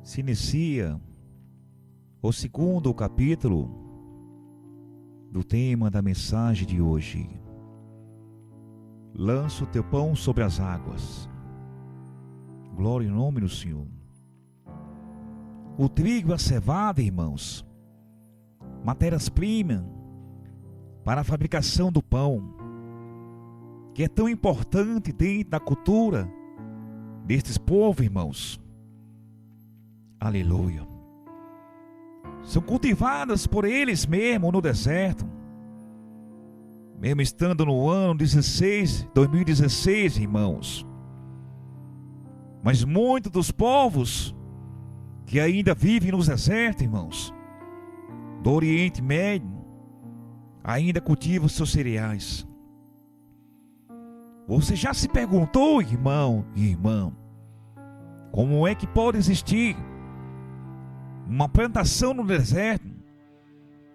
Se inicia o segundo capítulo do tema da mensagem de hoje. Lança o teu pão sobre as águas. Glória em nome do Senhor. O trigo e a cevada, irmãos, matérias-primas para a fabricação do pão, que é tão importante dentro da cultura destes povos, irmãos. Aleluia. São cultivadas por eles mesmo no deserto. Mesmo estando no ano 2016, irmãos. Mas muitos dos povos que ainda vivem nos desertos, irmãos, do Oriente Médio, ainda cultivam seus cereais. Você já se perguntou, irmão e irmã, como é que pode existir uma plantação no deserto?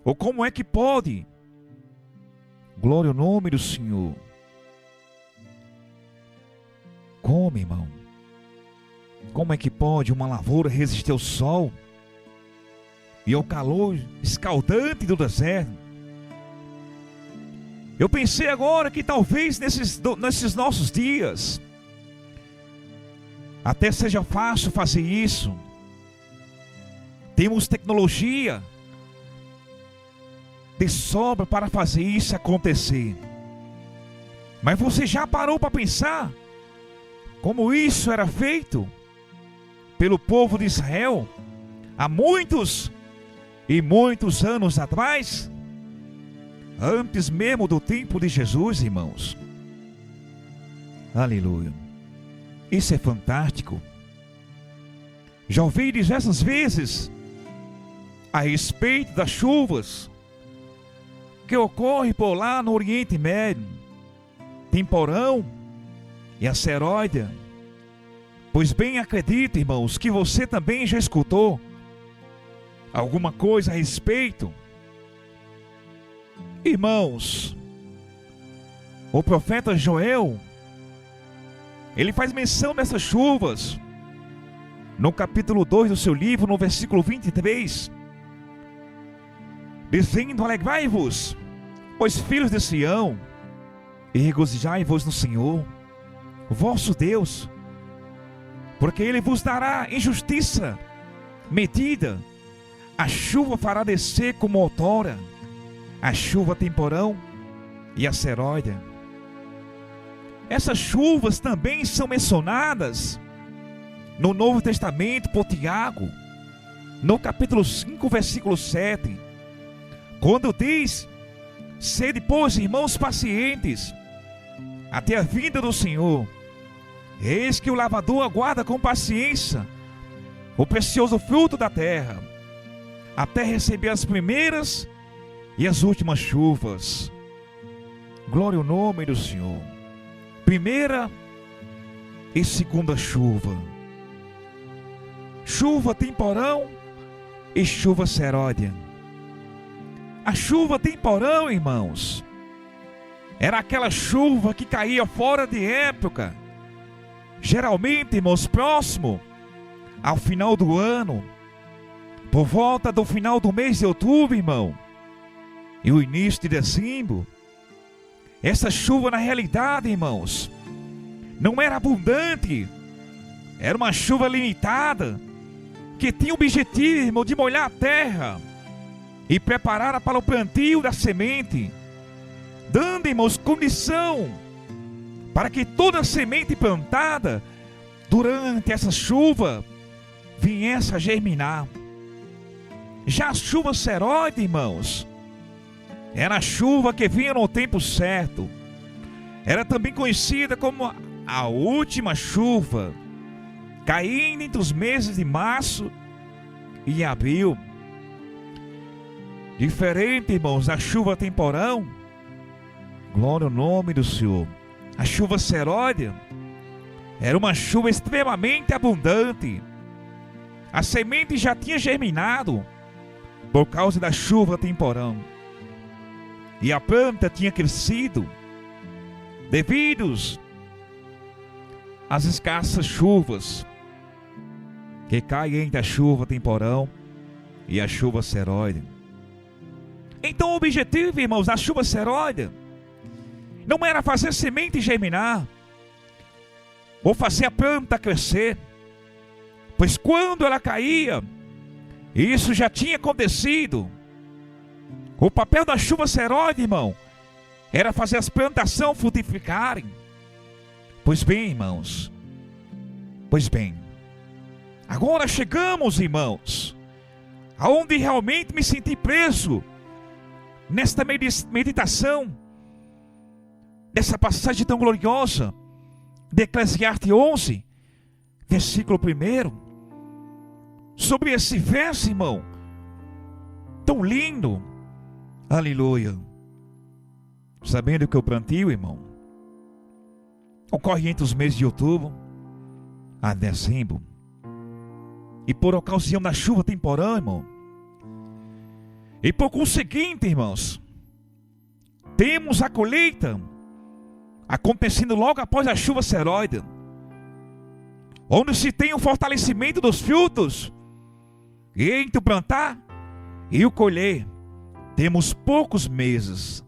Ou como é que pode, glória ao nome do Senhor, como, irmão, como é que pode uma lavoura resistir ao sol e ao calor escaldante do deserto? Eu pensei agora que talvez nesses nossos dias até seja fácil fazer isso. Temos tecnologia de sobra para fazer isso acontecer. Mas você já parou para pensar como isso era feito pelo povo de Israel há muitos e muitos anos atrás? Antes mesmo do tempo de Jesus, irmãos. Aleluia. Isso é fantástico. Já ouvi diversas vezes a respeito das chuvas que ocorrem por lá no Oriente Médio, temporão e asteroide. Pois bem, acredito, irmãos, que você também já escutou alguma coisa a respeito. Irmãos, o profeta Joel, ele faz menção dessas chuvas no capítulo 2 do seu livro, no versículo 23, dizendo: alegrai-vos, pois filhos de Sião, e regozijai-vos no Senhor, vosso Deus, porque Ele vos dará em justiça medida, a chuva fará descer como outrora, a chuva temporão e a seróide. Essas chuvas também são mencionadas no Novo Testamento por Tiago, no capítulo 5, versículo 7, quando diz: sede, pois, irmãos, pacientes, até a vinda do Senhor. Eis que o lavrador aguarda com paciência o precioso fruto da terra, até receber as primeiras e as últimas chuvas. Glória ao nome do Senhor. Primeira e segunda chuva. Chuva temporão e chuva seródia. A chuva temporão, irmãos, era aquela chuva que caía fora de época, geralmente, irmãos, próximo ao final do ano, por volta do final do mês de outubro, irmão, e o início de dezembro. Essa chuva, na realidade, irmãos, não era abundante, era uma chuva limitada, que tinha o objetivo, irmão, de molhar a terra e preparar para o plantio da semente, dando, irmãos, condição para que toda a semente plantada durante essa chuva viesse a germinar. Já a chuva seróide, irmãos, era a chuva que vinha no tempo certo. Era também conhecida como a última chuva, caindo entre os meses de março e abril. Diferente, irmãos, da chuva temporão, glória ao nome do Senhor, a chuva seróide era uma chuva extremamente abundante. A semente já tinha germinado por causa da chuva temporão, e a planta tinha crescido devido às escassas chuvas que cai entre a chuva temporão e a chuva seróide. Então o objetivo, irmãos, da chuva seróide não era fazer semente germinar ou fazer a planta crescer, pois quando ela caía, isso já tinha acontecido. O papel da chuva seróide, irmão, era fazer as plantações frutificarem. Pois bem, irmãos, agora chegamos, irmãos, aonde realmente me senti preso nesta meditação, dessa passagem tão gloriosa de Eclesiastes 11, versículo 1, sobre esse verso, irmão, tão lindo, aleluia. Sabendo que o plantio, irmão, ocorre entre os meses de outubro a dezembro, e por ocasião da chuva temporã, irmão, e por conseguinte, irmãos, temos a colheita acontecendo logo após a chuva seróide, onde se tem o fortalecimento dos frutos, e entre o plantar e o colher temos poucos meses,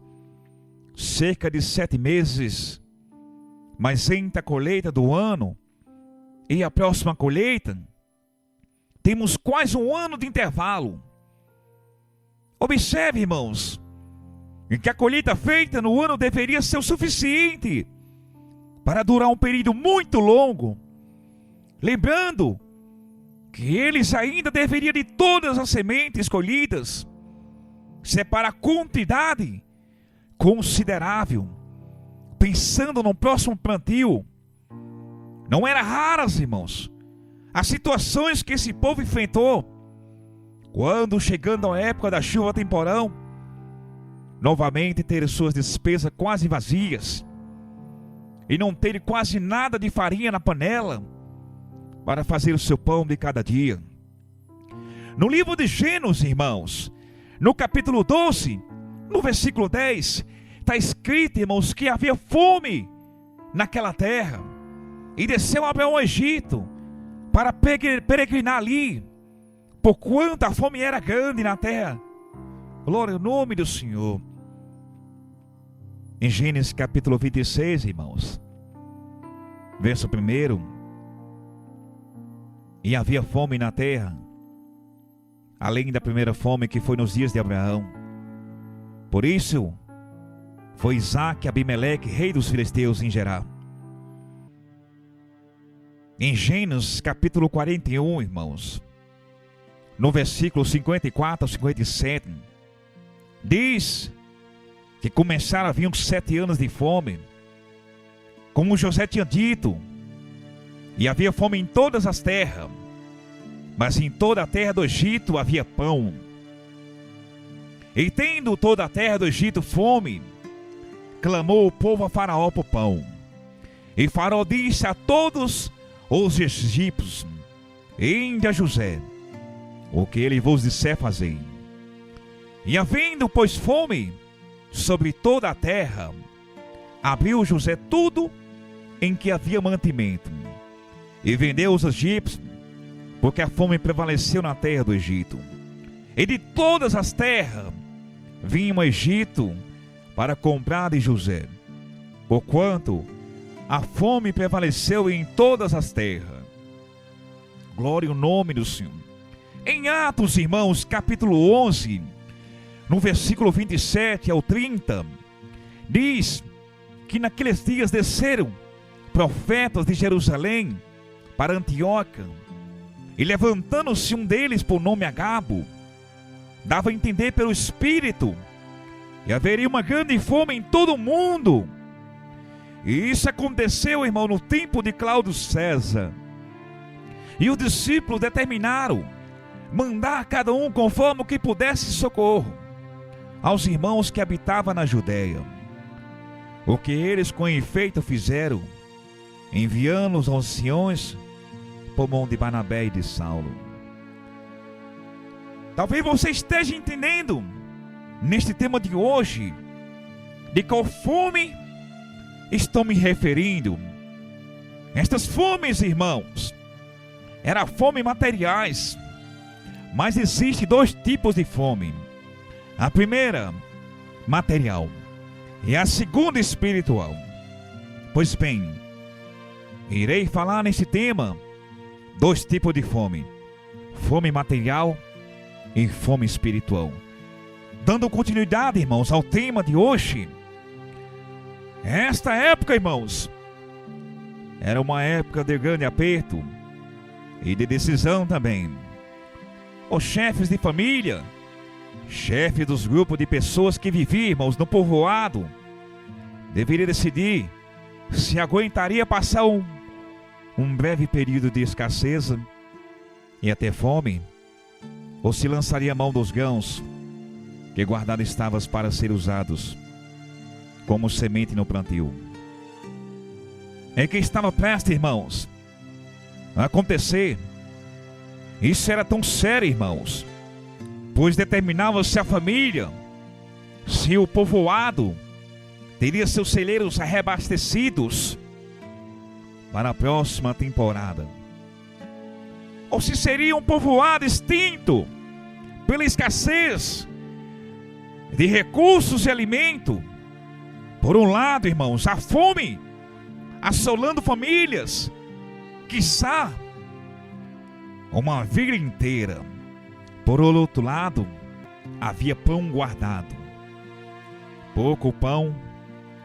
cerca de 7 meses, mas entre a colheita do ano e a próxima colheita temos quase um ano de intervalo. Observe, irmãos, em que a colheita feita no ano deveria ser o suficiente para durar um período muito longo, lembrando que eles ainda deveriam de todas as sementes colhidas separar quantidade considerável, pensando no próximo plantio. Não eram raras, irmãos, as situações que esse povo enfrentou quando, chegando a época da chuva temporão, novamente ter suas despesas quase vazias e não ter quase nada de farinha na panela para fazer o seu pão de cada dia. No livro de Gênesis, irmãos, no capítulo 12, no versículo 10, está escrito, irmãos, que havia fome naquela terra, e desceu Abraão ao Egito para peregrinar ali, porquanto a fome era grande na terra. Glória ao nome do Senhor. Em Gênesis capítulo 26, irmãos, verso 1, e havia fome na terra, além da primeira fome que foi nos dias de Abraão. Por isso foi Isaque e Abimeleque, rei dos filisteus, em Gerar. Em Gênesis capítulo 41, irmãos, no versículo 54 ao 57, diz que começaram a vir uns 7 anos de fome, como José tinha dito, e havia fome em todas as terras, mas em toda a terra do Egito havia pão. E tendo toda a terra do Egito fome, clamou o povo a Faraó por pão. E Faraó disse a todos os egípcios: inde a José, o que ele vos disser fazei. E havendo, pois, fome sobre toda a terra, abriu José tudo em que havia mantimento, e vendeu os egípcios, porque a fome prevaleceu na terra do Egito. E de todas as terras vinham ao Egito para comprar de José, porquanto a fome prevaleceu em todas as terras. Glória ao nome do Senhor. Em Atos, irmãos, capítulo 11, no versículo 27 ao 30, diz que naqueles dias desceram profetas de Jerusalém para Antioquia, e levantando-se um deles por nome Agabo, dava a entender pelo Espírito que haveria uma grande fome em todo o mundo. E isso aconteceu, irmão, no tempo de Cláudio César. E os discípulos determinaram mandar cada um conforme o que pudesse socorro aos irmãos que habitavam na Judéia. O que eles com efeito fizeram, enviando os anciões por mão de Barnabé e de Saulo. Talvez você esteja entendendo neste tema de hoje de qual fome estou me referindo. Estas fomes, irmãos, era fome materiais. Mas existem dois tipos de fome. A primeira, material, e a segunda, espiritual. Pois bem, irei falar nesse tema dois tipos de fome: fome material e fome espiritual. Dando continuidade, irmãos, ao tema de hoje. Esta época, irmãos, era uma época de grande aperto e de decisão também. Os chefes de família, chefes dos grupos de pessoas que viviam, irmãos, no povoado, deveriam decidir se aguentaria passar um breve período de escassez e até fome, ou se lançaria a mão dos grãos que guardados estavam para ser usados como semente no plantio. É que estava prestes, irmãos, a acontecer. Isso era tão sério, irmãos, pois determinava se a família, se o povoado teria seus celeiros reabastecidos para a próxima temporada, ou se seria um povoado extinto pela escassez de recursos e alimento. Por um lado, irmãos, a fome assolando famílias, quiçá uma vida inteira. Por outro lado, havia pão guardado. Pouco pão,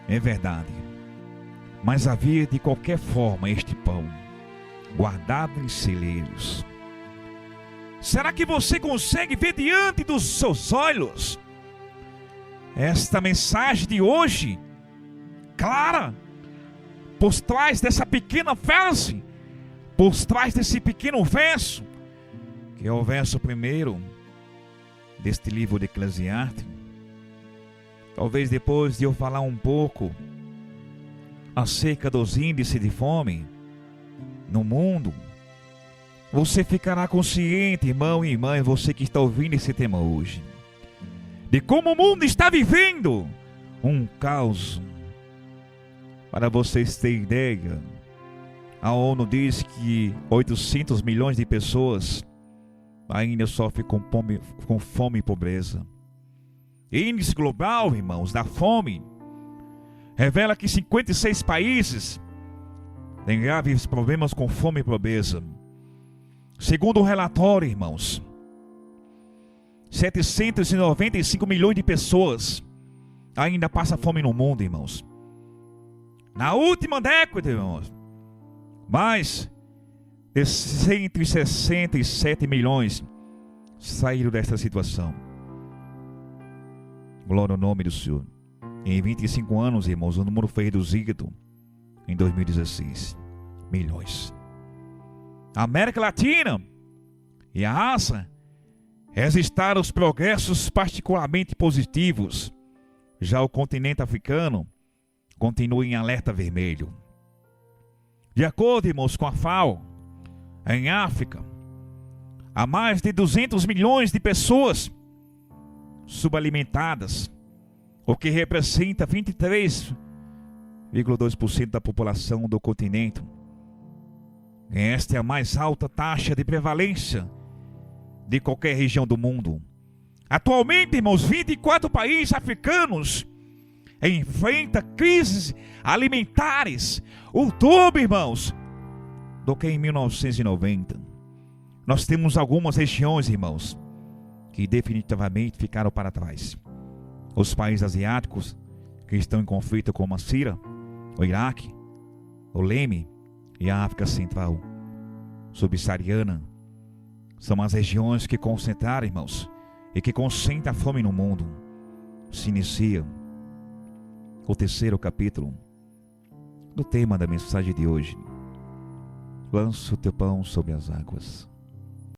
é verdade, mas havia de qualquer forma este pão guardado em celeiros. Será que você consegue ver diante dos seus olhos esta mensagem de hoje, clara, por trás dessa pequena frase, por trás desse pequeno verso, que é o verso primeiro deste livro de Eclesiastes? Talvez depois de eu falar um pouco acerca dos índices de fome no mundo, você ficará consciente, irmão e irmã, você que está ouvindo esse tema hoje, de como o mundo está vivendo um caos. Para vocês terem ideia, a ONU diz que 800 milhões de pessoas ainda sofrem com fome e pobreza. Índice global, irmãos, da fome revela que 56 países têm graves problemas com fome e pobreza. Segundo o relatório, irmãos, 795 milhões de pessoas ainda passam fome no mundo, irmãos. Na última década, irmãos, mais de 167 milhões saíram desta situação. Glória ao nome do Senhor. Em 25 anos, irmãos, o número foi reduzido em 2016. Milhões. A América Latina e a Ásia registraram os progressos particularmente positivos. Já o continente africano continua em alerta vermelho. De acordo, irmãos, com a FAO, em África, há mais de 200 milhões de pessoas subalimentadas, o que representa 23,2% da população do continente. Esta é a mais alta taxa de prevalência de qualquer região do mundo. Atualmente, irmãos, 24 países africanos enfrentam crises alimentares, o dobro, irmãos, do que em 1990. Nós temos algumas regiões, irmãos, que definitivamente ficaram para trás. Os países asiáticos que estão em conflito, como a Síria, o Iraque, o Iêmen e a África Central subsaariana, são as regiões que concentraram, irmãos, e que concentram a fome no mundo. Se inicia o terceiro capítulo do tema da mensagem de hoje: lança o teu pão sobre as águas.